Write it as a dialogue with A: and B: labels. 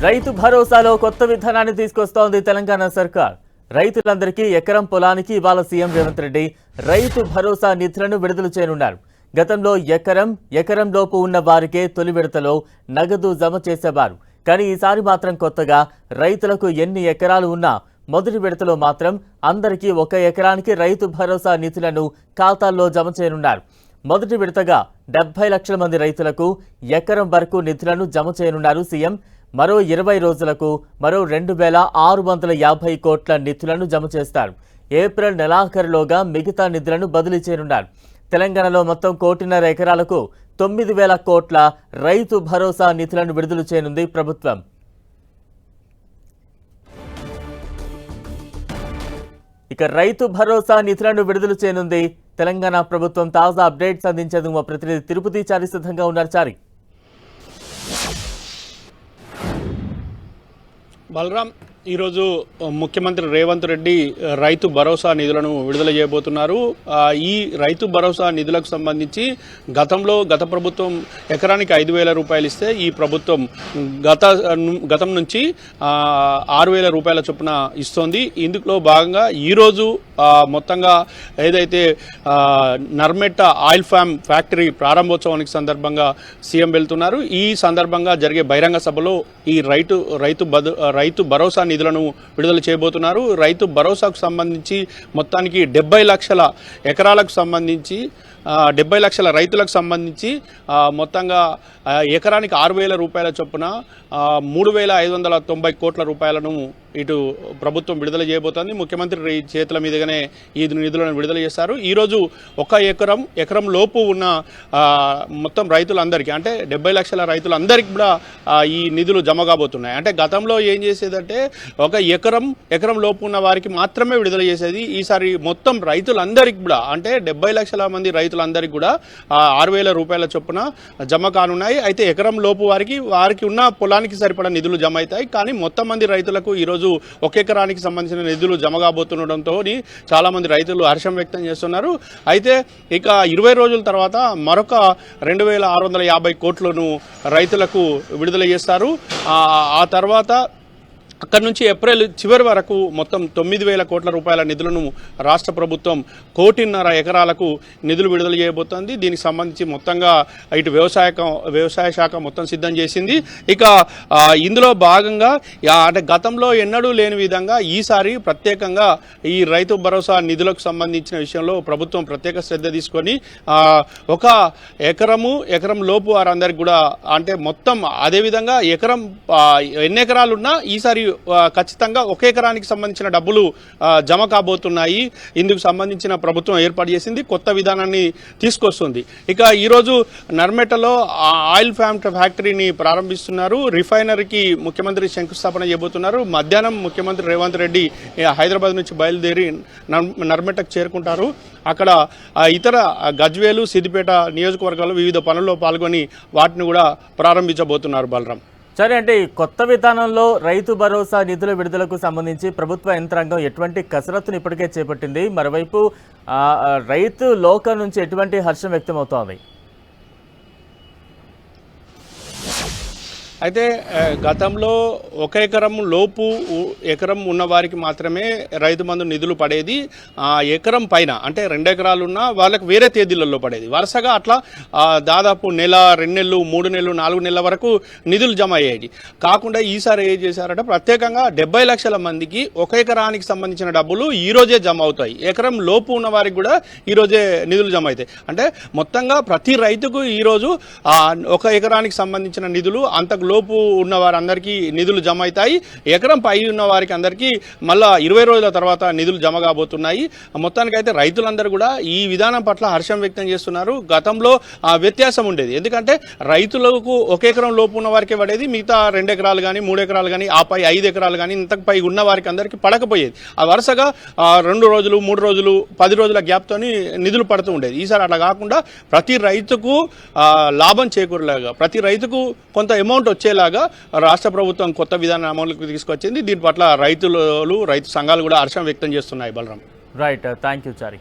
A: రైతు భరోసాలో కొత్త విధానాన్ని తీసుకొస్తోంది తెలంగాణ సర్కార్. రైతులందరికీ ఎకరం పొలానికి ఇవాళ సీఎం రేవంత్ రెడ్డి రైతు భరోసా నిధులను విడుదల చేయనున్నారు. గతంలో ఎకరం లోపు ఉన్న వారికే తొలి విడతలో నగదు జమ చేసేవారు. కానీ ఈసారి మాత్రం కొత్తగా రైతులకు ఎన్ని ఎకరాలు ఉన్నా మొదటి విడతలో మాత్రం అందరికీ 1 ఎకరానికి రైతు భరోసా నిధులను ఖాతాల్లో జమ చేయనున్నారు. మొదటి విడతగా 70 లక్షల మంది రైతులకు ఎకరం వరకు నిధులను జమ చేయనున్నారు సీఎం. మరో 20 రోజులకు మరో 2650 కోట్ల నిధులను జమ చేస్తారు. ఏప్రిల్ నెలాఖరులోగా మిగతా నిధులను బదిలీ చేయనున్నారు. తెలంగాణలో మొత్తం 1.5 ఎకరాలకు 9000 కోట్ల రైతు భరోసా నిధులను విడుదల చేయనుంది ప్రభుత్వం. ఇక రైతు భరోసా నిధులను విడుదల చేయనుంది తెలంగాణ ప్రభుత్వం. తాజా అప్డేట్స్ అందించేందుకు మా ప్రతినిధి తిరుపతి చారి సిద్ధంగా ఉన్నారు. చారి,
B: బలరాం, ఈరోజు ముఖ్యమంత్రి రేవంత్ రెడ్డి రైతు భరోసా నిధులను విడుదల చేయబోతున్నారు. ఈ రైతు భరోసా నిధులకు సంబంధించి గత ప్రభుత్వం ఎకరానికి 5,000 రూపాయలు ఇస్తే ఈ ప్రభుత్వం గతం నుంచి 6,000 రూపాయల చొప్పున ఇస్తోంది. ఇందులో భాగంగా ఈరోజు మొత్తంగా ఏదైతే నర్మెట్ట ఆయిల్ ఫామ్ ఫ్యాక్టరీ ప్రారంభోత్సవానికి సందర్భంగా సీఎం వెళ్తున్నారు. ఈ సందర్భంగా జరిగే బహిరంగ సభలో ఈ రైతు భరోసా నిధులను విడుదల చేయబోతున్నారు. రైతు భరోసాకు సంబంధించి మొత్తానికి 70 లక్షల ఎకరాలకు సంబంధించి 70 లక్షల రైతులకు సంబంధించి మొత్తంగా ఎకరానికి 6,000 రూపాయల చొప్పున 3,590 కోట్ల రూపాయలను ఇటు ప్రభుత్వం విడుదల చేయబోతోంది. ముఖ్యమంత్రి చేతుల మీదుగానే ఈ నిధులను విడుదల చేస్తారు. ఈరోజు 1 ఎకరం లోపు ఉన్న మొత్తం రైతులందరికీ, అంటే 70 లక్షల రైతులందరికీ కూడా ఈ నిధులు జమ కాబోతున్నాయి. అంటే గతంలో ఏం చేసేదంటే 1 ఎకరం లోపు ఉన్న వారికి మాత్రమే విడుదల చేసేది. ఈసారి మొత్తం రైతులందరికీ కూడా, అంటే 70 లక్షల మంది రైతులందరికీ కూడా 6,000 రూపాయల చొప్పున జమ కానున్నాయి. అయితే ఎకరం లోపు వారికి ఉన్న పొలానికి సరిపడా నిధులు జమ అవుతాయి. కానీ మొత్తం మంది రైతులకు ఈరోజు 1 ఎకరానికి సంబంధించిన నిధులు జమ కాబోతుండటంతో చాలా మంది రైతులు హర్షం వ్యక్తం చేస్తున్నారు. అయితే ఇక 20 రోజుల తర్వాత మరొక 2,650 కోట్లను రైతులకు విడుదల చేస్తారు. ఆ తర్వాత అక్కడి నుంచి ఏప్రిల్ చివరి వరకు మొత్తం 9,000 కోట్ల రూపాయల నిధులను రాష్ట్ర ప్రభుత్వం 1.5 ఎకరాలకు నిధులు విడుదల చేయబోతోంది. దీనికి సంబంధించి మొత్తంగా ఇటు వ్యవసాయ శాఖ మొత్తం సిద్ధం చేసింది. ఇక ఇందులో భాగంగా అంటే గతంలో ఎన్నడూ లేని విధంగా ఈసారి ప్రత్యేకంగా ఈ రైతు భరోసా నిధులకు సంబంధించిన విషయంలో ప్రభుత్వం ప్రత్యేక శ్రద్ధ తీసుకొని 1 ఎకరం లోపు వారందరికీ కూడా, అంటే మొత్తం అదేవిధంగా ఎన్ని ఎకరాలున్నా ఈసారి ఖచ్చితంగా 1 ఎకరానికి సంబంధించిన డబ్బులు జమ కాబోతున్నాయి. ఇందుకు సంబంధించిన ప్రభుత్వం ఏర్పాటు చేసింది, కొత్త విధానాన్ని తీసుకొస్తుంది. ఇక ఈరోజు నర్మెటలో ఆయిల్ ఫామ్ ఫ్యాక్టరీని ప్రారంభిస్తున్నారు. రిఫైనరీకి ముఖ్యమంత్రి శంకుస్థాపన చేయబోతున్నారు. మధ్యాహ్నం ముఖ్యమంత్రి రేవంత్ రెడ్డి హైదరాబాద్ నుంచి బయలుదేరి నర్మెటకు చేరుకుంటారు. అక్కడ ఇతర గజ్వేలు, సిద్దిపేట నియోజకవర్గాల్లో వివిధ పనుల్లో పాల్గొని వాటిని కూడా ప్రారంభించబోతున్నారు. బలరాం,
A: సరే, అంటే ఈ కొత్త విధానంలో రైతు భరోసా నిధుల విడుదలకు సంబంధించి ప్రభుత్వ యంత్రాంగం ఎటువంటి కసరత్తును ఇప్పటికే చేపట్టింది? మరోవైపు రైతు లోకం నుంచి ఎటువంటి హర్షం వ్యక్తమవుతోంది?
B: అయితే గతంలో 1 ఎకరం లోపు ఎకరం ఉన్న వారికి మాత్రమే రైతు బంధు నిధులు పడేది. ఎకరం పైన, అంటే 2 ఎకరాలు ఉన్న వాళ్ళకి వేరే తేదీలలో పడేది. వరుసగా అట్లా దాదాపు నెల, 2 నెలలు, 3 నెలలు, 4 నెలల వరకు నిధులు జమ అయ్యాయి. కాకుండా ఈసారి ఏం చేశారంటే ప్రత్యేకంగా 70 లక్షల మందికి 1 ఎకరానికి సంబంధించిన డబ్బులు ఈరోజే జమ అవుతాయి. ఎకరం లోపు ఉన్న వారికి కూడా ఈరోజే నిధులు జమ అవుతాయి. అంటే మొత్తంగా ప్రతి రైతుకు ఈరోజు 1 ఎకరానికి సంబంధించిన నిధులు, అంతకు లోపు ఉన్న వారందరికీ నిధులు జమ అవుతాయి. ఎకరం పై ఉన్న వారికి అందరికీ మళ్ళా 20 రోజుల తర్వాత నిధులు జమ కాబోతున్నాయి. మొత్తానికైతే రైతులందరూ కూడా ఈ విధానం పట్ల హర్షం వ్యక్తం చేస్తున్నారు. గతంలో వ్యత్యాసం ఉండేది, ఎందుకంటే రైతులకు 1 ఎకరం లోపు ఉన్న వారికి పడేది, మిగతా 2 ఎకరాలు కానీ 3 ఎకరాలు కానీ ఆపై 5 ఎకరాలు కానీ ఇంతకు పై ఉన్న వారికి అందరికీ పడకపోయేది. ఆ వరుసగా 2 రోజులు, 3 రోజులు, 10 రోజుల గ్యాప్తో నిధులు పడుతూ ఉండేది. ఈసారి అట్లా కాకుండా ప్రతి రైతుకు లాభం చేకూరేలాగా, ప్రతి రైతుకు కొంత అమౌంట్ వచ్చేలాగా రాష్ట్ర ప్రభుత్వం కొత్త విధానం అమలుకు తీసుకొచ్చింది. దీని పట్ల రైతు సంఘాలు కూడా హర్షం వ్యక్తం చేస్తున్నాయి. Balaram,
A: right, thank you Chari.